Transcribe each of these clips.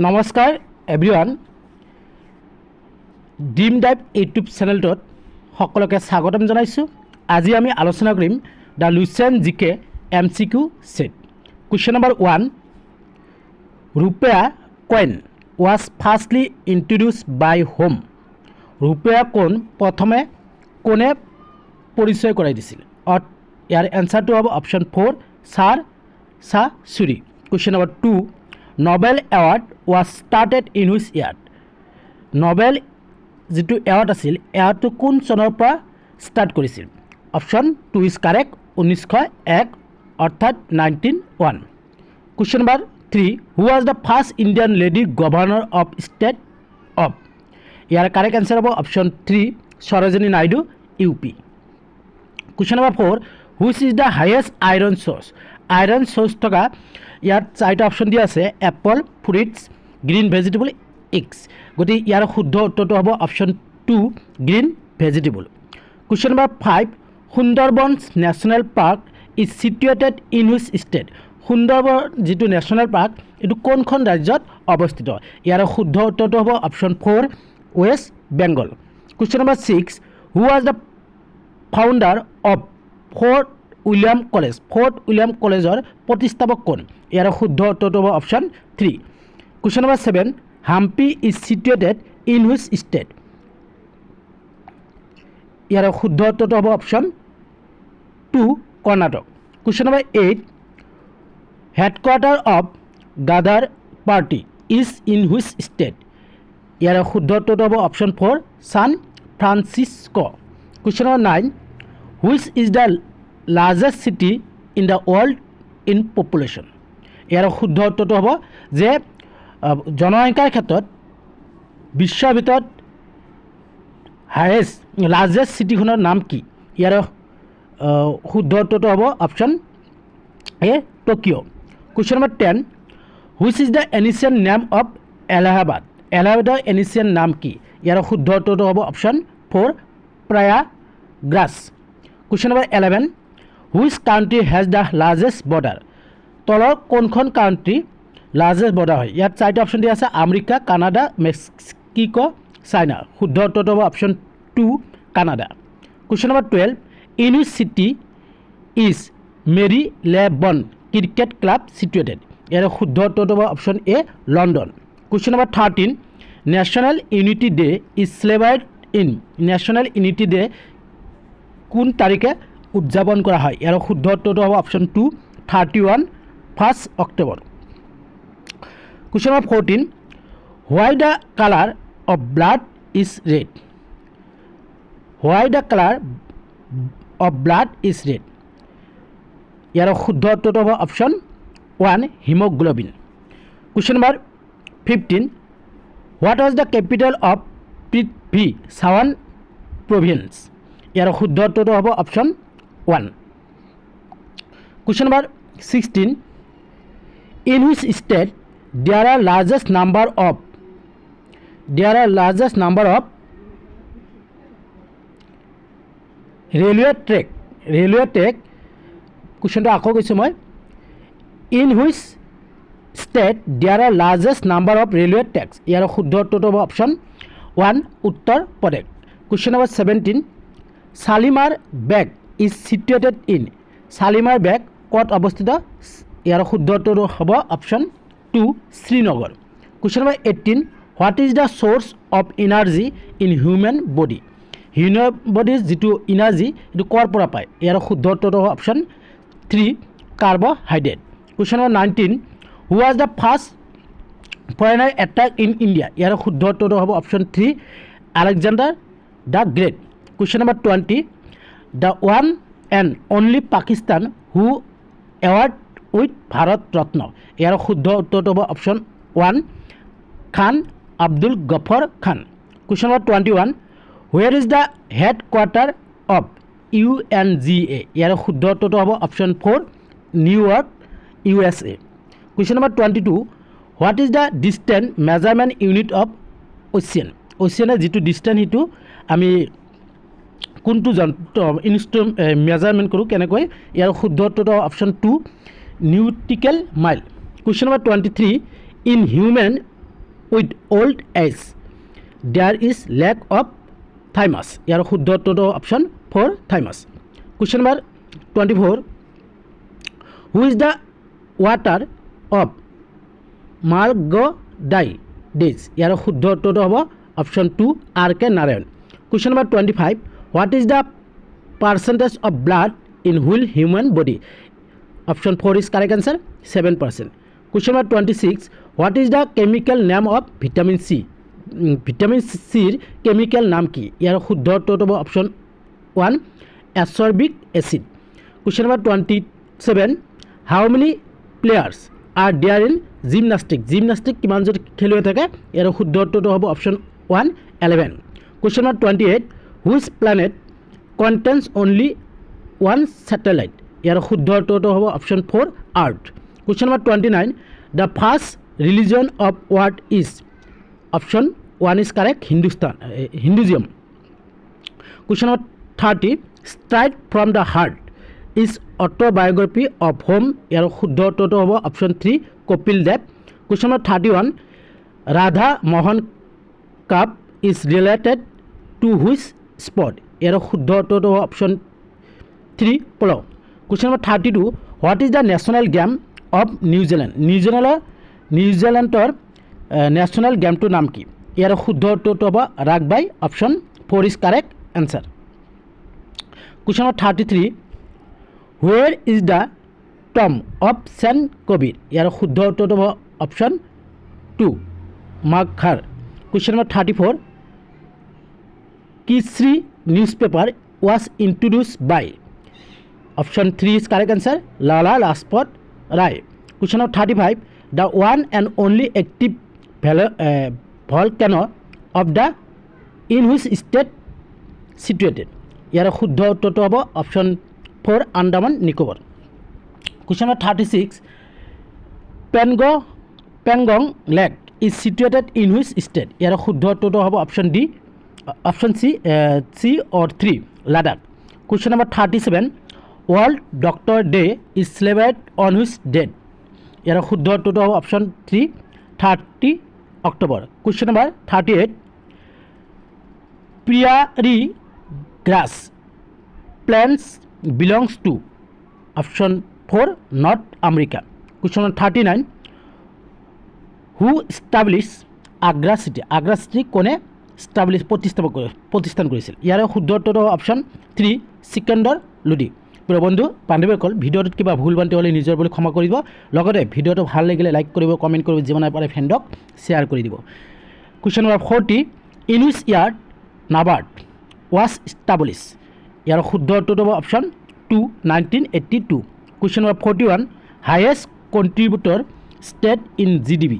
নমস্কাৰ everyone dream dive YouTube চেনেলটোত সকলোকে স্বাগতম জনাইছোঁ। আজি আমি আলোচনা কৰিম the Lucent GK MCQ set. Question number 1, rupiya coin was firstly introduced by whom. ৰুপিয়া কইন প্ৰথমে কোনে পৰিচয় কৰাই দিছিল? ইয়াৰ এনসাৰটো হ'ব option 4 Sher Suri. Question number 2, Nobel award was started in which year. Nobel যিটো এৱাৰ্ড আছিল এৱাৰ্ডটো কোন চনৰ পৰা ষ্টাৰ্ট কৰিছিল? অপশ্যন 2 ইজ কাৰেক্ট, 1901 অৰ্থাৎ 1901। Question number 3, who was the first Indian lady governor of state of. ইয়াৰ কাৰেক্ট এনসাৰ হ'ব option 3 Sarojini Naidu UP। Question number 4, which is the highest iron source. Iron source থকা ইয়াত 4টা অপশ্যন দিয়া আছে, apple, fruits, green vegetable, eggs. গতিকে ইয়াৰ শুদ্ধ উত্তৰটো হ'ব option 2 green vegetable. Question number 5, Sundarban national park is situated in which state. Sundarban যিটো নেশ্যনেল পাৰ্ক এইটো কোনখন ৰাজ্যত অৱস্থিত? ইয়াৰ শুদ্ধ উত্তৰটো হ'ব option 4 West Bengal. Question number 6, who was the founder of Fort William college. Fort William কলেজৰ প্ৰতিষ্ঠাপক কোন? ইয়াৰ শুদ্ধ উত্তৰটো হ'ব option 3। Question number 7, Hampi is situated in which state. ইয়াৰ শুদ্ধ উত্তৰটো হ'ব option 2 Karnataka. Question number 8, headquarter of Ghadar party is in which state. ইয়াৰ শুদ্ধ উত্তৰটো হ'ব option 4 San Francisco. Question number 9, which is the largest city in the world in population. ইয়াৰ শুদ্ধ উত্তৰটো হ'ব যে জনসংখ্যাৰ ক্ষেত্ৰত বিশ্বৰ ভিতৰত লাৰ্জেষ্ট চিটিখনৰ নাম কি? ইয়াৰ শুদ্ধ উত্তৰটো হ'ব option A Tokyo'. Question number 10, which is the ancient name of Allahabad. এলাহাবাদৰ এনিচিয়েণ্ট নাম কি? ইয়াৰ শুদ্ধ উত্তৰটো হ'ব option 4 Prayagraj. Question number 11, which country has the largest border. তলৰ কোনখন কাউণ্ট্ৰি লাৰ্জেষ্ট বৰ্ডাৰ হয়? ইয়াত 4টা অপশ্যন দিয়া আছে, আমেৰিকা, কানাডা, মেক্সিকো, চাইনা। শুদ্ধ উত্তৰটো হ'ব option 2 Canada. Question number 12, in which city is Marylebone cricket club situated. ইয়াৰ শুদ্ধ উত্তৰটো হ'ব option A London. Question number 13, national unity day is celebrated in. National unity day কোন তাৰিখে উদযাপন কৰা হয়? ইয়াৰ শুদ্ধ উত্তৰটো হ'ব option 2 1 October. Question number 14, why the colour of blood is red. Why the colour of blood is red. ইয়াৰ শুদ্ধ উত্তৰটো হ'ব option 1 haemoglobin. Question number 15, what was the capital of Prithvi Chavan province. ইয়াৰ শুদ্ধ উত্তৰটো হ'ব option 1। Question number 16, in which state there are largest number of railway track. কুৱেশ্যনটো আকৌ কৈছোঁ মই, in which state there are largest number of railway tracks. ইয়াৰ শুদ্ধ উত্তৰটো হ'ব option 1 Uttar Pradesh. Question number 17, Shalimar Bagh is situated in. Shalimar Bagh ক'ত অৱস্থিত? ইয়াৰ শুদ্ধ উত্তৰটো হ'ব option 2 Srinagar. Question number 18, what is the source of energy in human body. Human বডিৰ যিটো এনাৰ্জি এইটো ক'ৰ পৰা পায়? ইয়াৰ শুদ্ধ উত্তৰটো হ'ব option 3 carbohydrate. Question number 19, who was the first foreigner attack in India. ইয়াৰ শুদ্ধ উত্তৰটো হ'ব option 3 Alexander the great. Question number 20, the one and only Pakistan who award with Bharat Ratna. ইয়াৰ শুদ্ধ উত্তৰটো হ'ব option 1 Khan Abdul Ghaffar Khan. Question number 21, where is the headquarter of UNGA। ইয়াৰ শুদ্ধ উত্তৰটো হ'ব option 4 New York USA। Question number 22, what is the distance measurement unit of ocean. অচিয়ানৰ যিটো ডিষ্টেঞ্চ সেইটো আমি কোনটো যন্ত্ৰ মেজাৰমেণ্ট কৰোঁ কেনেকৈ? ইয়াৰ শুদ্ধ উত্তৰটো option 2 nautical mile. Question number 23, in human with old age there is lack of thymus ইয়াৰ শুদ্ধ উত্তৰটো option 4 thymus question number 24 who is the writer of Malgudi days ইয়াৰ শুদ্ধ উত্তৰটো হ'ব option 2 R K Narayan question number 25 what is the percentage of blood in whole human body option 4 is correct answer 7%. Question number 26. What is the chemical name of vitamin C? Vitamin C chemical নাম কি ইয়াৰ শুদ্ধ উত্তৰটো হ'ব option 1 ascorbic acid. Question number 27. How many players are there in gymnastics? Gymnastics কিমান জন খেলুৱৈ থাকে ইয়াৰ শুদ্ধ উত্তৰটো হ'ব option 1 11. Question number 28. Which planet contains only one satellite? ইয়াৰ শুদ্ধ উত্তৰটো হ'ব option 4 earth question number 29 the first religion of world is option 1 is correct Hinduism question number 30 straight from the heart is autobiography of whom ইয়াৰ শুদ্ধ উত্তৰটো হ'ব option 3 Kapil Dev question number 31 Radha Mohan cup is related to which sport ইয়াৰ শুদ্ধ উত্তৰটো হ'ব option 3 polo' Question number 32. What is the national game of New Zealand? নিউজিলেণ্ডৰ national গেমটোৰ নাম কি ইয়াৰ শুদ্ধ উত্তৰটো হ'ব rugby option 4 is correct answer Question number 33. Where is the tomb of Saint Kabir? ইয়াৰ শুদ্ধ উত্তৰটো হ'ব option 2 মাগধাৰ Question number 34. Kisri newspaper was introduced by Option 3 is correct answer. Lala Lajpat Rai. Question number 35. The one and only active volcano of the in which state situated? ইয়াৰ শুদ্ধ উত্তৰটো হ'ব option 4 Andaman Nicobar Question number 36. Pangong Lake is situated in which state? ইয়াৰ শুদ্ধ উত্তৰটো হ'ব option D option C or 3 Ladakh Question number 37. World Doctor Day is celebrated on which date? ইয়াৰ শুদ্ধ উত্তৰটো হ'ব option 3 30 October Question number 38. Prairie grass plants belongs to option 4 North America. Question number 39. Who established Agra City? Agra City কোনে প্ৰতিষ্ঠান কৰিছিল ইয়াৰ শুদ্ধ উত্তৰটো হ'ব option 3 সিকান্দাৰ লোডি প্ৰিয় বন্ধু বান্ধৱীসকল ভিডিঅ'টোত কিবা ভুল ভ্ৰান্তি হ'লে নিজৰ বুলি ক্ষমা কৰিব লগতে ভিডিঅ'টো ভাল লাগিলে লাইক কৰিব কমেণ্ট কৰিব যিমান পাৰে ফ্ৰেণ্ডক শ্বেয়াৰ কৰি দিব question number 40 in which year NABARD was establish ইয়াৰ শুদ্ধ উত্তৰটো হ'ব option 2 1982 question number 41 highest contributor state in GDP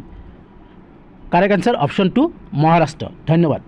correct answer option 2 Maharashtra ধন্যবাদ